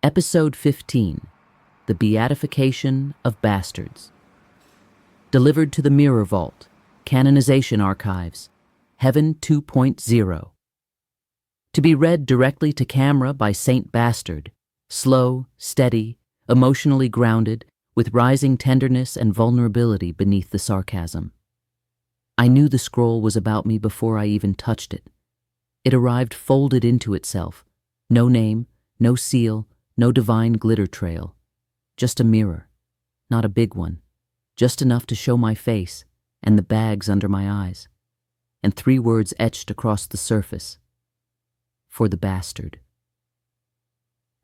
Episode 15, The Beatification of Bastards. Delivered to the Mirror Vault, Canonization Archives, Heaven 2.0. To be read directly to camera by Saint Bastard, slow, steady, emotionally grounded, with rising tenderness and vulnerability beneath the sarcasm. I knew the scroll was about me before I even touched it. It arrived folded into itself. No name, no seal, no divine glitter trail. Just a mirror. Not a big one. Just enough to show my face and the bags under my eyes. And 3 words etched across the surface. For the bastard.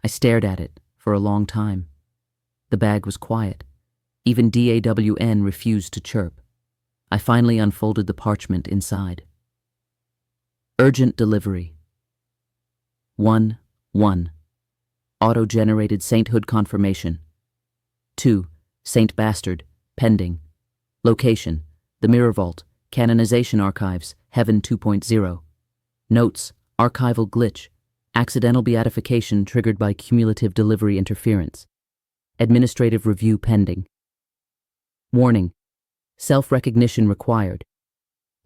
I stared at it for a long time. The bag was quiet. Even DAWN refused to chirp. I finally unfolded the parchment inside. Urgent delivery. 1-1. Auto-generated sainthood confirmation. 2. Saint Bastard, pending. Location, the Mirror Vault, Canonization Archives, Heaven 2.0. Notes, archival glitch, accidental beatification triggered by cumulative delivery interference. Administrative review pending. Warning, self-recognition required.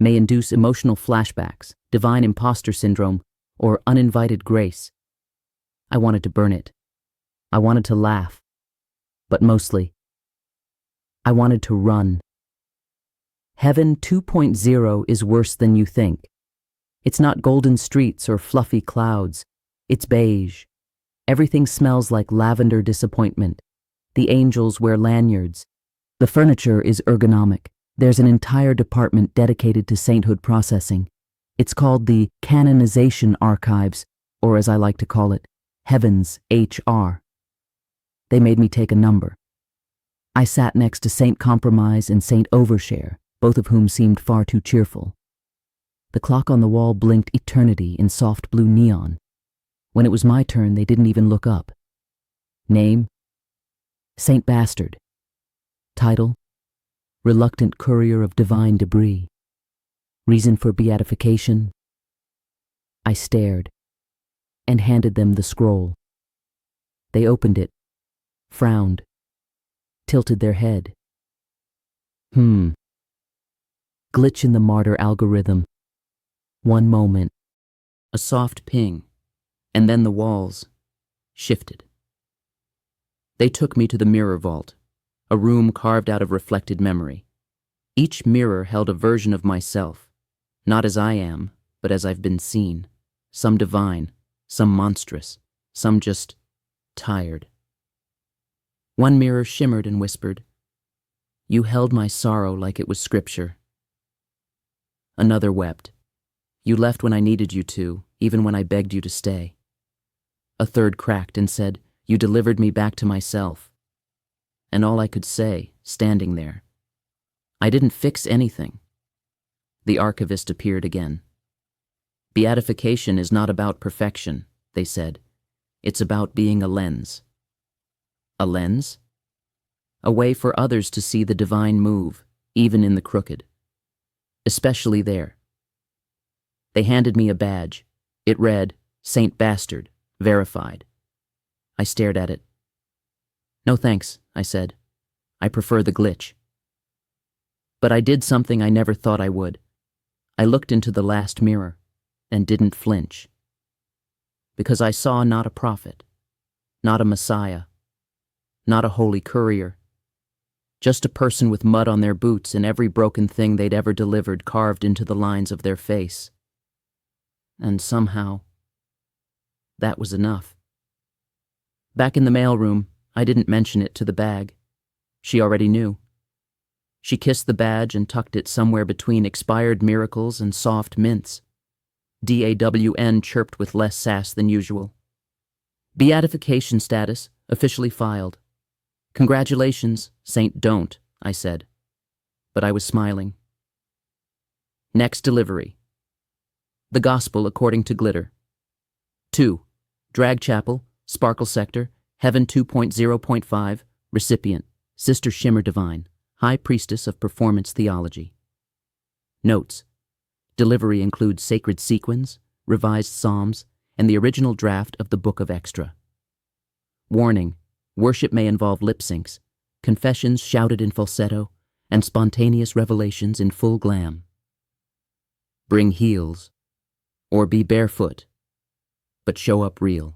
May induce emotional flashbacks, divine imposter syndrome, or uninvited grace. I wanted to burn it. I wanted to laugh. But mostly, I wanted to run. Heaven 2.0 is worse than you think. It's not golden streets or fluffy clouds. It's beige. Everything smells like lavender disappointment. The angels wear lanyards. The furniture is ergonomic. There's an entire department dedicated to sainthood processing. It's called the Canonization Archives, or as I like to call it, Heavens HR. They made me take a number. I sat next to Saint Compromise and Saint Overshare, both of whom seemed far too cheerful. The clock on the wall blinked eternity in soft blue neon. When it was my turn, they didn't even look up. Name? Saint Bastard. Title? Reluctant Courier of Divine Debris. Reason for beatification? I stared and handed them the scroll. They opened it, frowned, tilted their head. Glitch in the martyr algorithm. One moment, a soft ping, and then the walls shifted. They took me to the Mirror Vault, a room carved out of reflected memory. Each mirror held a version of myself, not as I am, but as I've been seen, some divine, some monstrous, some just tired. One mirror shimmered and whispered, "You held my sorrow like it was scripture." Another wept, "You left when I needed you to, even when I begged you to stay." A third cracked and said, "You delivered me back to myself." And all I could say, standing there, "I didn't fix anything." The archivist appeared again. "Beatification is not about perfection," they said. "It's about being a lens." A lens? A way for others to see the divine move, even in the crooked. Especially there. They handed me a badge. It read, Saint Bastard, verified. I stared at it. "No thanks," I said. "I prefer the glitch." But I did something I never thought I would. I looked into the last mirror and didn't flinch. Because I saw not a prophet, not a messiah, not a holy courier, just a person with mud on their boots and every broken thing they'd ever delivered carved into the lines of their face. And somehow, that was enough. Back in the mailroom, I didn't mention it to the bag. She already knew. She kissed the badge and tucked it somewhere between expired miracles and soft mints. DAWN chirped with less sass than usual. "Beatification status, officially filed." "Congratulations, Saint Don't," I said. But I was smiling. Next delivery. The Gospel according to Glitter. 2. Drag Chapel, Sparkle Sector, Heaven 2.0.5, recipient, Sister Shimmer Divine, High Priestess of Performance Theology. Notes. Delivery includes sacred sequins, revised psalms, and the original draft of the Book of Extra. Warning: worship may involve lip syncs, confessions shouted in falsetto, and spontaneous revelations in full glam. Bring heels, or be barefoot, but show up real.